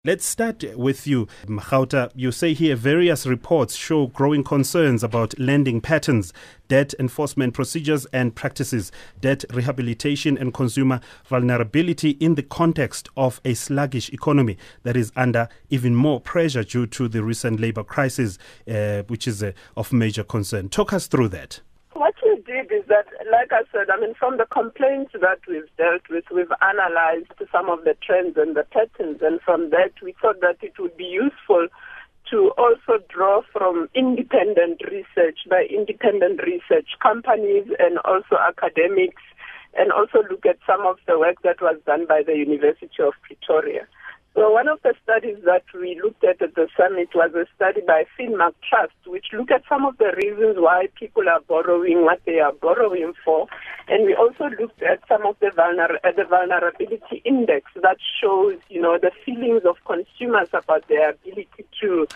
Let's start with you, Magauta. You say here various reports show growing concerns about lending patterns, debt enforcement procedures and practices, debt rehabilitation and consumer vulnerability in the context of a sluggish economy that is under even more pressure due to the recent labor crisis, which is of major concern. Talk us through that. What we did is that, like I said, from the complaints that we've dealt with, we've analyzed some of the trends and the patterns, and from that we thought that it would be useful to also draw from independent research, by independent research companies and also academics, and also look at some of the work that was done by the University of Pretoria. So one of the studies that we looked at the summit was a study by Finmark Trust, which looked at some of the reasons why people are borrowing, what they are borrowing for. And we also looked at some of the vulnerability index that shows, the feelings of consumers about their ability to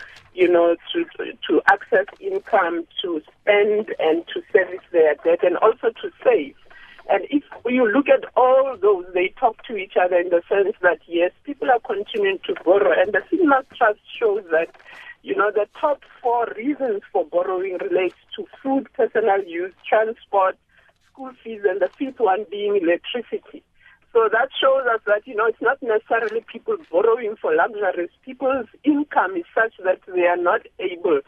access income, to spend and to service their debt, and also to save. And if you look at all those, they talk to each other in the sense that, yes, people are continuing to borrow. And the Finmark Trust shows that, the top 4 reasons for borrowing relates to food, personal use, transport, school fees, and the 5th one being electricity. So that shows us that, it's not necessarily people borrowing for luxuries. People's income is such that they are not able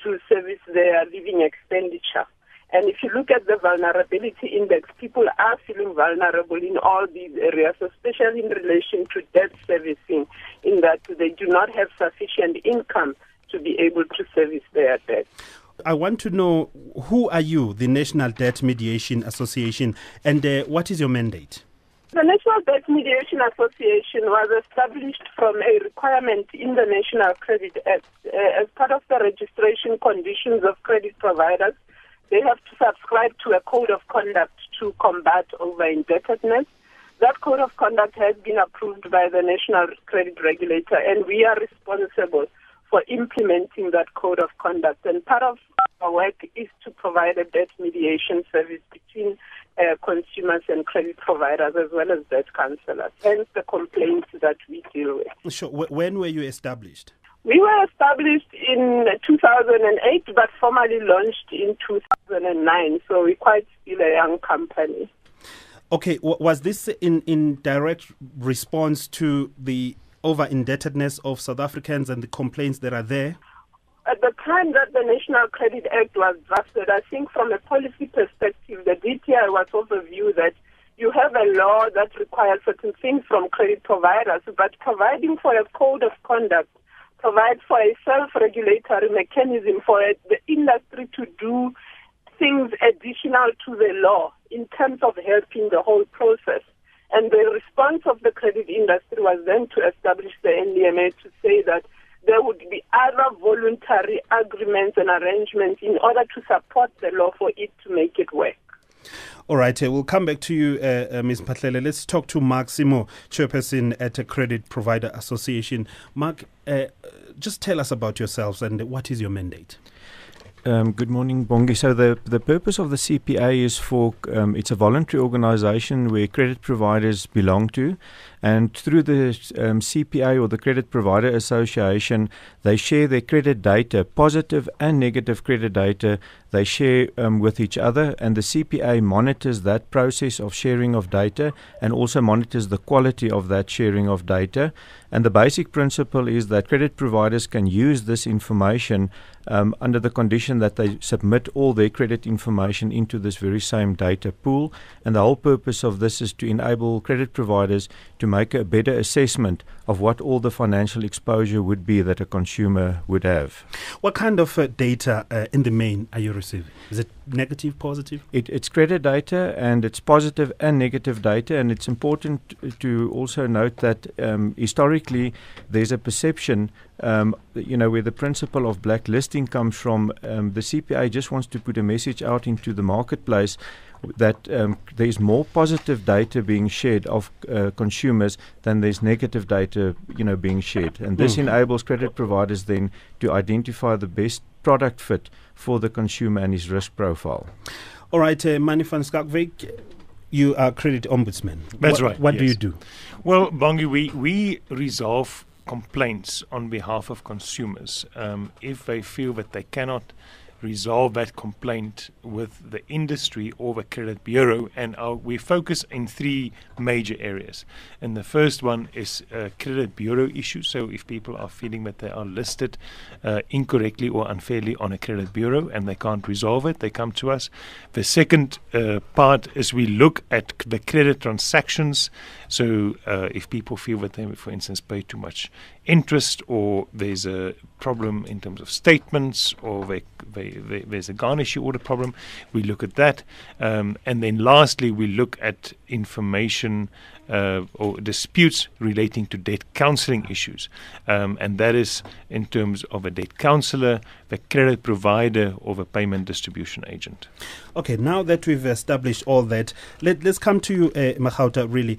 to service their living expenditure. And if you look at the vulnerability index, people are feeling vulnerable in all these areas, especially in relation to debt servicing, in that they do not have sufficient income to be able to service their debt. I want to know, who are you, the National Debt Mediation Association, and what is your mandate? The National Debt Mediation Association was established from a requirement in the National Credit Act as part of the registration conditions of credit providers. They have to subscribe to a code of conduct to combat over-indebtedness. That code of conduct has been approved by the National Credit Regulator, and we are responsible for implementing that code of conduct. And part of our work is to provide a debt mediation service between consumers and credit providers, as well as debt counselors. Hence the complaints that we deal with. Sure. When were you established? We were established in 2008, but formally launched in 2009, so we're quite still a young company. Okay, was this in direct response to the over-indebtedness of South Africans and the complaints that are there? At the time that the National Credit Act was drafted, I think from a policy perspective, the DTI was of the view that you have a law that requires certain things from credit providers, but providing for a code of conduct, provide for a self-regulatory mechanism for the industry to do things additional to the law in terms of helping the whole process. And the response of the credit industry was then to establish the NDMA to say that there would be other voluntary agreements and arrangements in order to support the law for it to make it work. All right, we'll come back to you, Ms. Mphahlele. Let's talk to Mark Simo, chairperson at a Credit Provider Association. Mark, just tell us about yourselves and what is your mandate? Good morning, Bongi. So the purpose of the CPA is it's a voluntary organization where credit providers belong to, and through the CPA or the Credit Provider Association, they share their credit data, positive and negative credit data. They share with each other, and the CPA monitors that process of sharing of data and also monitors the quality of that sharing of data. And the basic principle is that credit providers can use this information under the condition that they submit all their credit information into this very same data pool. And the whole purpose of this is to enable credit providers to make a better assessment of what all the financial exposure would be that a consumer would have. What kind of data in the main are you receiving? Is it negative, positive? It's credit data, and it's positive and negative data. And it's important to also note that historically there's a perception where the principle of blacklisting comes from. The CPA just wants to put a message out into the marketplace that there's more positive data being shared of consumers than there's negative data, being shared. And this enables credit providers then to identify the best product fit for the consumer and his risk profile. All right, Mani van Skalkwyk, you are credit ombudsman. That's right. What do you do? Well, Bongi, we resolve complaints on behalf of consumers, if they feel that they cannot resolve that complaint with the industry or the credit bureau, and we focus in three major areas. And the first one is credit bureau issues. So if people are feeling that they are listed incorrectly or unfairly on a credit bureau and they can't resolve it, they come to us. The second part is we look at the credit transactions. So if people feel that they, for instance, pay too much interest, or there's a problem in terms of statements, or there's a garnish order problem, we look at that. And then lastly, we look at information or disputes relating to debt counseling issues. And that is in terms of a debt counselor, the credit provider, or the payment distribution agent. Okay, now that we've established all that, let's come to you, Magauta, really.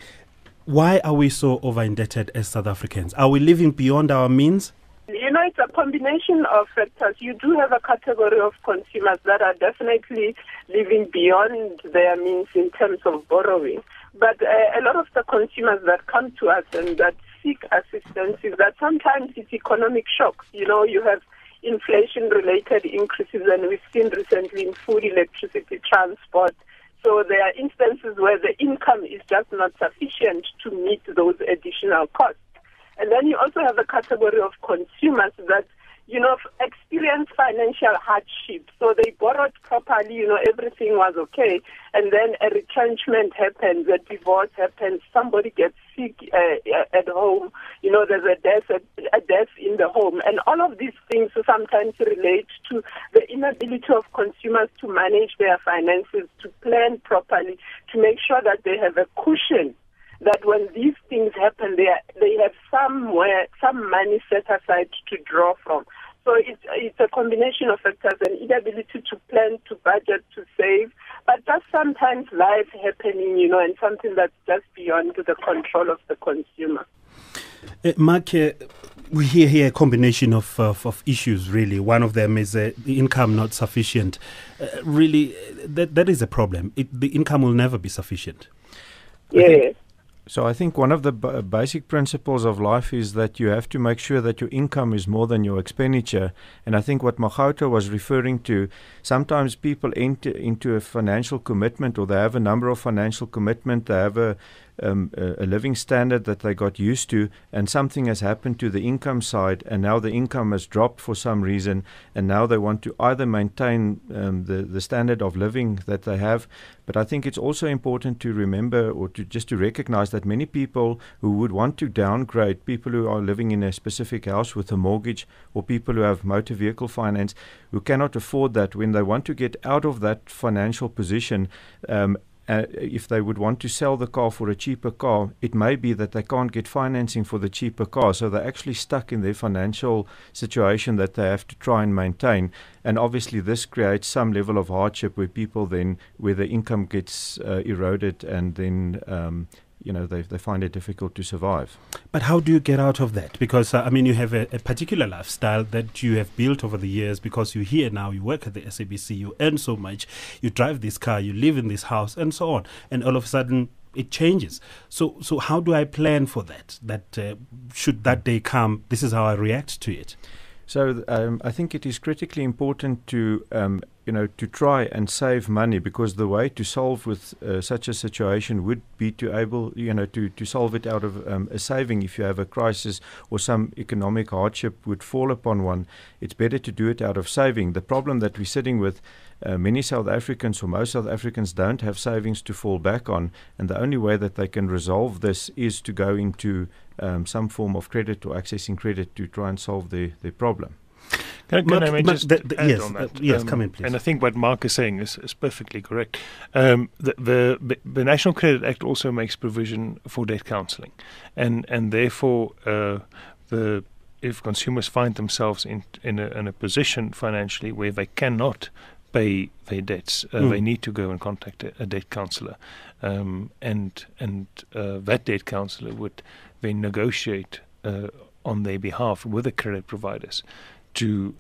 Why are we so over-indebted as South Africans? Are we living beyond our means? You know, it's a combination of factors. You do have a category of consumers that are definitely living beyond their means in terms of borrowing. But a lot of the consumers that come to us and that seek assistance is that sometimes it's economic shocks. You know, you have inflation-related increases, and we've seen recently in food, electricity, transport. So there are instances where the income is just not sufficient to meet those additional costs. And then you also have a category of consumers that, you know, experience financial hardship. So they borrowed properly, you know, everything was okay. And then a retrenchment happens, a divorce happens, somebody gets sick at home, you know, there's a death in the home. And all of these things sometimes relate to the inability of consumers to manage their finances, to plan properly, to make sure that they have a cushion, that when these things happen, they have some money set aside to draw from. So it's a combination of factors, an inability to plan, to budget, to save, but just sometimes life happening, you know, and something that's just beyond the control of the consumer. Mark, we hear here a combination of issues, really. One of them is the income not sufficient. Really, that is a problem. The income will never be sufficient. Yes. So I think one of the basic principles of life is that you have to make sure that your income is more than your expenditure. And I think what Magauta was referring to, sometimes people enter into a financial commitment, or they have a number of financial commitment, they have a living standard that they got used to, and something has happened to the income side, and now the income has dropped for some reason, and now they want to either maintain the standard of living that they have. But I think it's also important to remember, or to recognize that many people who would want to downgrade, people who are living in a specific house with a mortgage, or people who have motor vehicle finance, who cannot afford that, when they want to get out of that financial position, if they would want to sell the car for a cheaper car, it may be that they can't get financing for the cheaper car. So they're actually stuck in their financial situation that they have to try and maintain. And obviously this creates some level of hardship where the income gets eroded, and then they find it difficult to survive. But how do you get out of that? Because, you have a particular lifestyle that you have built over the years, because you're here now, you work at the SABC, you earn so much, you drive this car, you live in this house, and so on. And all of a sudden, it changes. So how do I plan for that? That should that day come, this is how I react to it. So I think it is critically important to try and save money, because the way to solve with such a situation would be to solve it out of a saving. If you have a crisis or some economic hardship would fall upon one, it's better to do it out of saving. The problem that we're sitting with, many South Africans, or most South Africans, don't have savings to fall back on, and the only way that they can resolve this is to go into some form of credit or accessing credit to try and solve their problem. Can I just add on that? Yes, come in, please. And I think what Mark is saying is perfectly correct. The National Credit Act also makes provision for debt counselling, and therefore if consumers find themselves in a position financially where they cannot pay their debts, they need to go and contact a debt counsellor, and that debt counsellor would then negotiate on their behalf with the credit providers to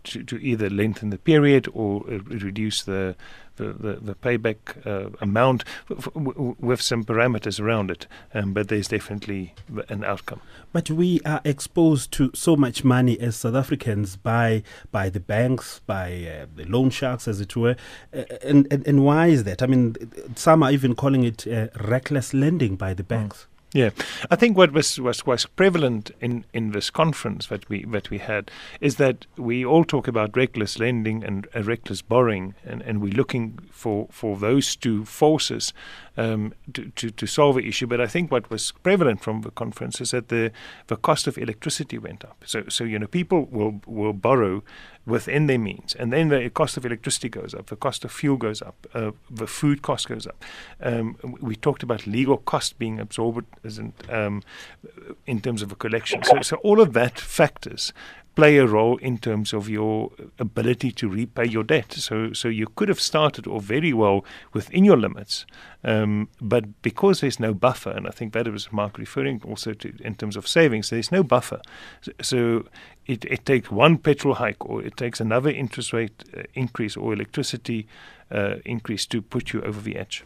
to either lengthen the period or reduce the payback amount with some parameters around it. But there's definitely an outcome. But we are exposed to so much money as South Africans by the banks, by the loan sharks, as it were. And why is that? I mean, some are even calling it reckless lending by the banks. Yeah, I think what was prevalent in this conference that we had is that we all talk about reckless lending and reckless borrowing, and we're looking for those two forces to solve the issue. But I think what was prevalent from the conference is that the cost of electricity went up. So people will borrow within their means, and then the cost of electricity goes up, the cost of fuel goes up, the food cost goes up. We talked about legal cost being absorbed in terms of a collection. So all of that factors play a role in terms of your ability to repay your debt. So you could have started off very well within your limits, but because there's no buffer, and I think that was Mark referring also to in terms of savings, there's no buffer. So it takes one petrol hike, or it takes another interest rate increase or electricity increase to put you over the edge.